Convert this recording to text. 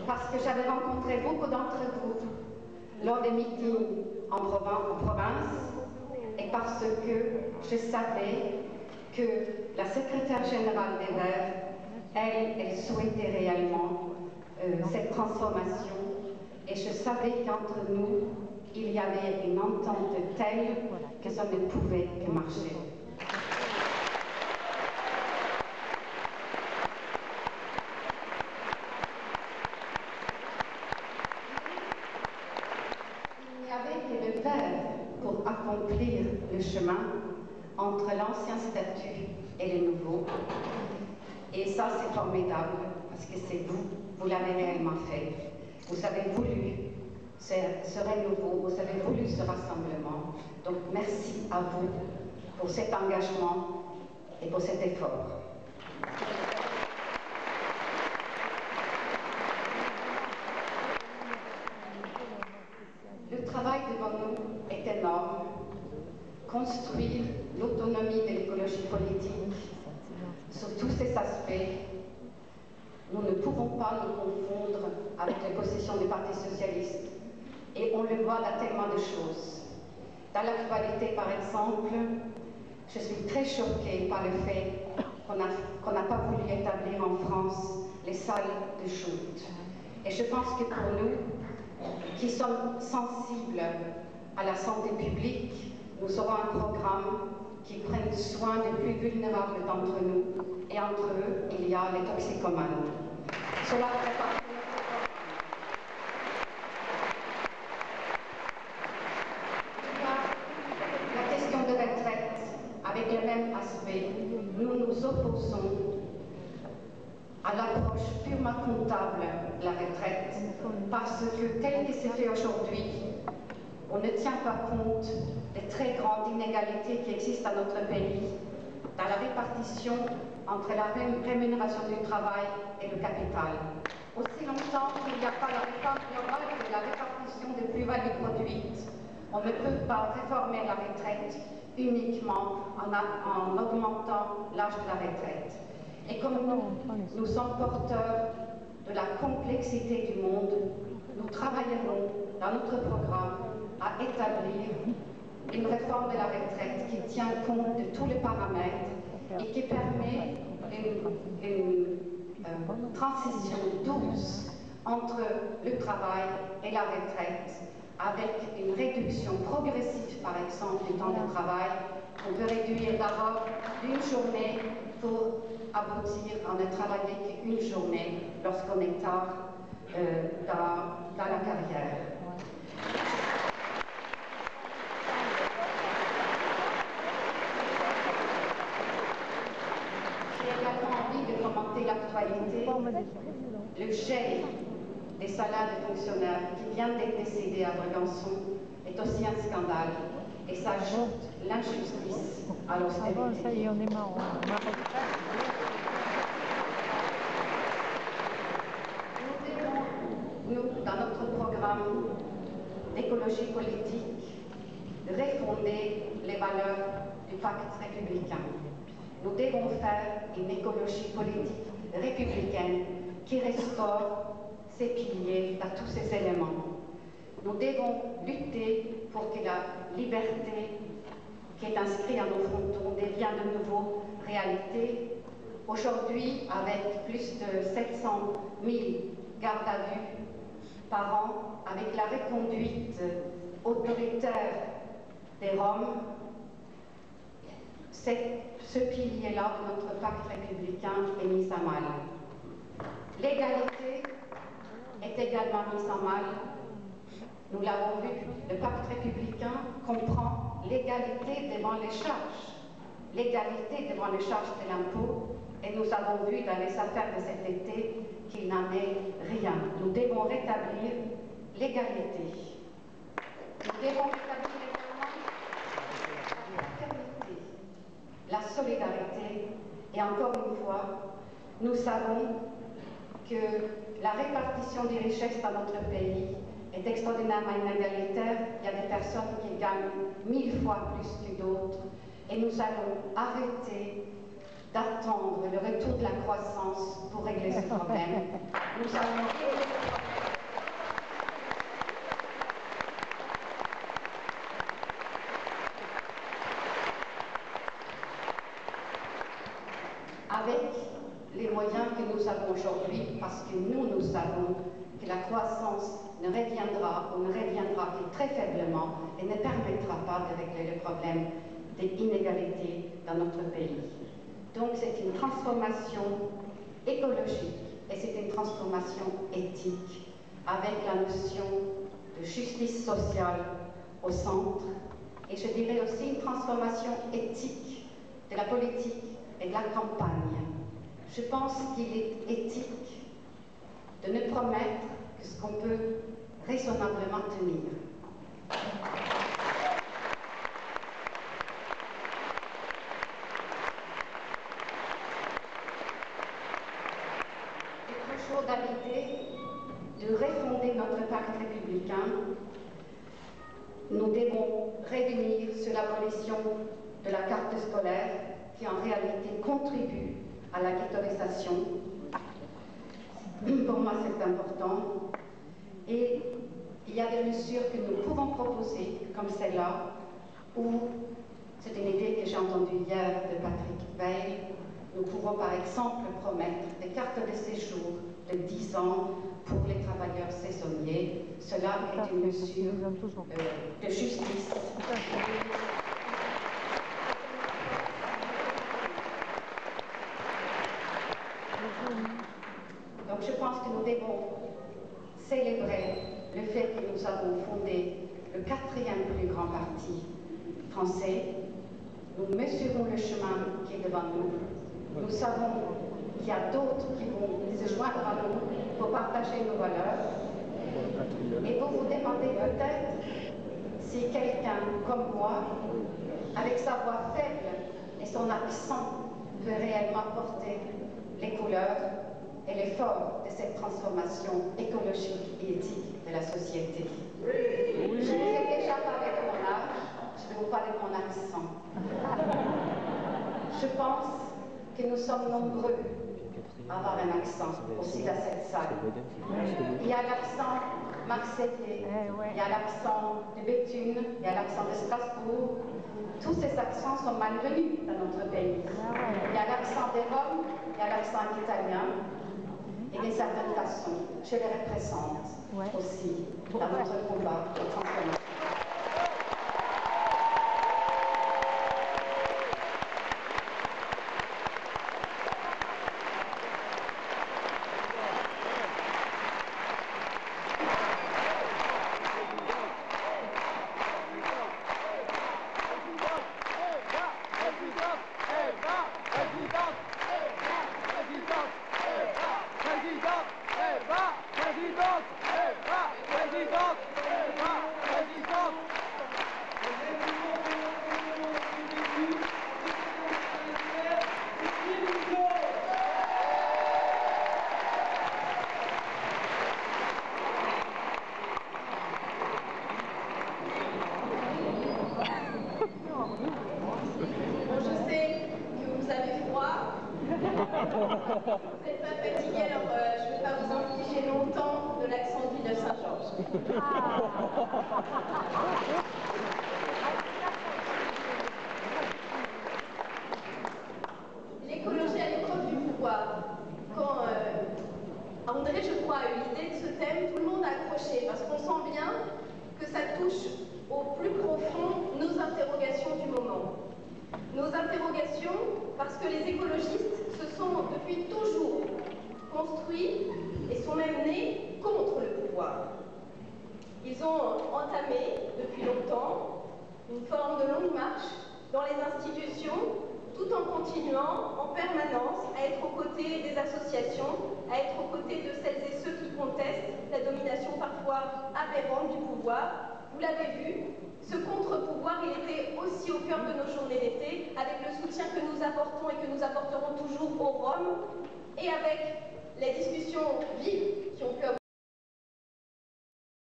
parce que j'avais rencontré beaucoup d'entre vous lors des meetings en province et parce que je savais que la secrétaire générale des Verts, elle souhaitait réellement cette transformation et je savais qu'entre nous, il y avait une entente telle que ça ne pouvait que marcher. Il n'y avait que le Vert pour accomplir le chemin entre l'ancien statut et le nouveau. Et ça, c'est formidable, parce que c'est vous, vous l'avez réellement fait. Vous avez voulu ce renouveau, vous avez voulu ce rassemblement. Donc, merci à vous pour cet engagement et pour cet effort. Le travail devant nous est énorme. Construire l'autonomie de l'écologie politique sur tous ces aspects. Nous ne pouvons pas nous confondre avec les positions du Parti socialiste. Et on le voit dans tellement de choses. Dans l'actualité, par exemple, je suis très choquée par le fait qu'on n'a pas voulu établir en France les salles de shoot. Et je pense que pour nous, qui sommes sensibles à la santé publique, nous aurons un programme qui prenne soin des plus vulnérables d'entre nous. Et entre eux, il y a les toxicomanes. Cela fait partie de notre programme. La question de retraite, avec le même aspect, nous nous opposons à l'approche purement comptable de la retraite, parce que tel que c'est fait aujourd'hui, on ne tient pas compte des très grandes inégalités qui existent dans notre pays, dans la répartition entre la rémunération du travail et le capital. Aussi longtemps qu'il n'y a pas la réforme globale de la répartition des plus-values produites, on ne peut pas réformer la retraite uniquement en augmentant l'âge de la retraite. Et comme nous sommes porteurs de la complexité du monde, nous travaillerons dans notre programme à établir une réforme de la retraite qui tient compte de tous les paramètres et qui permet une transition douce entre le travail et la retraite, avec une réduction progressive, par exemple, du temps de travail. On peut réduire d'abord d'une journée pour aboutir à ne travailler qu'une journée lorsqu'on est tard dans la carrière. J'ai également envie de commenter l'actualité. Le gel des salaires des fonctionnaires qui vient d'être décidé à Brégançon est aussi un scandale et ça ajoute l'injustice à l'austérité. Ça y est, on est marrant. Nous, dans notre programme d'écologie politique, refonder les valeurs du pacte républicain. Nous devons faire une écologie politique républicaine qui restaure ses piliers dans tous ces éléments. Nous devons lutter pour que la liberté qui est inscrite à nos frontons devienne de nouveau réalité. Aujourd'hui, avec plus de 700 000 gardes à vue par an, avec la reconduite autoritaire des Roms, ce pilier-là de notre pacte républicain est mis à mal. L'égalité est également mise à mal. Nous l'avons vu, le pacte républicain comprend l'égalité devant les charges, l'égalité devant les charges de l'impôt, et nous avons vu dans les affaires de cet été qu'il n'en est rien. Nous devons rétablir l'égalité. Nous devons rétablir également la fraternité, la solidarité, et encore une fois, nous savons que la répartition des richesses dans notre pays est extraordinairement inégalitaire. Il y a des personnes qui gagnent 1000 fois plus que d'autres. Et nous allons arrêter d'attendre le retour de la croissance pour régler ce problème. Nous allons régler ce problème. avec les moyens que nous avons aujourd'hui, parce que nous savons que la croissance ne reviendra que très faiblement et ne permettra pas de régler le problème des inégalités dans notre pays. Donc c'est une transformation écologique et c'est une transformation éthique avec la notion de justice sociale au centre et je dirais aussi une transformation éthique de la politique et de la campagne. Je pense qu'il est éthique de ne promettre que ce qu'on peut raisonnablement tenir. Il faut chaud d'idée de refonder notre pacte républicain. Nous devons revenir sur l'abolition de la carte scolaire qui en réalité contribue à la ghettoisation. Pour moi, c'est important. Et il y a des mesures que nous pouvons proposer, comme celle-là, où c'est une idée que j'ai entendue hier de Patrick Veil. Nous pouvons par exemple promettre des cartes de séjour de 10 ans pour les travailleurs saisonniers. Cela est une mesure de justice. Donc je pense que nous devons célébrer le fait que nous avons fondé le 4e plus grand parti français. Nous mesurons le chemin qui est devant nous. Nous savons qu'il y a d'autres qui vont se joindre à nous pour partager nos valeurs. Et vous vous demandez peut-être si quelqu'un comme moi, avec sa voix faible et son accent, peut réellement porter les couleurs et l'effort de cette transformation écologique et éthique de la société. Je vous ai déjà parlé de mon âge, je vais vous parler de mon accent. Je pense que nous sommes nombreux à avoir un accent aussi dans cette salle. Il y a l'accent marseillais, il y a l'accent de Béthune, il y a l'accent de Strasbourg. Tous ces accents sont malvenus dans notre pays. Il y a l'accent des Roms, il y a l'accent italien. Et d'une certaine façon, je les représente aussi dans notre combat de transformation. Vous n'êtes pas fatigué, alors je ne vais pas vous infliger longtemps de l'accent de Villeneuve-Saint-Georges. L'écologie à l'épreuve du pouvoir. Quand André, je crois, a eu l'idée de ce thème, tout le monde a accroché, parce qu'on sent bien que ça touche au plus profond nos interrogations du moment. Nos interrogations, parce que les écologistes se sont depuis toujours construits et sont même nés contre le pouvoir. Ils ont entamé depuis longtemps une forme de longue marche dans les institutions, tout en continuant en permanence à être aux côtés des associations, à être aux côtés de celles et ceux qui contestent la domination parfois aberrante du pouvoir. Vous l'avez vu, ce contre-pouvoir, il était aussi au cœur de nos journées d'été, avec le soutien que nous apportons et que nous apporterons toujours aux Roms, et avec les discussions vives qui ont pu avoir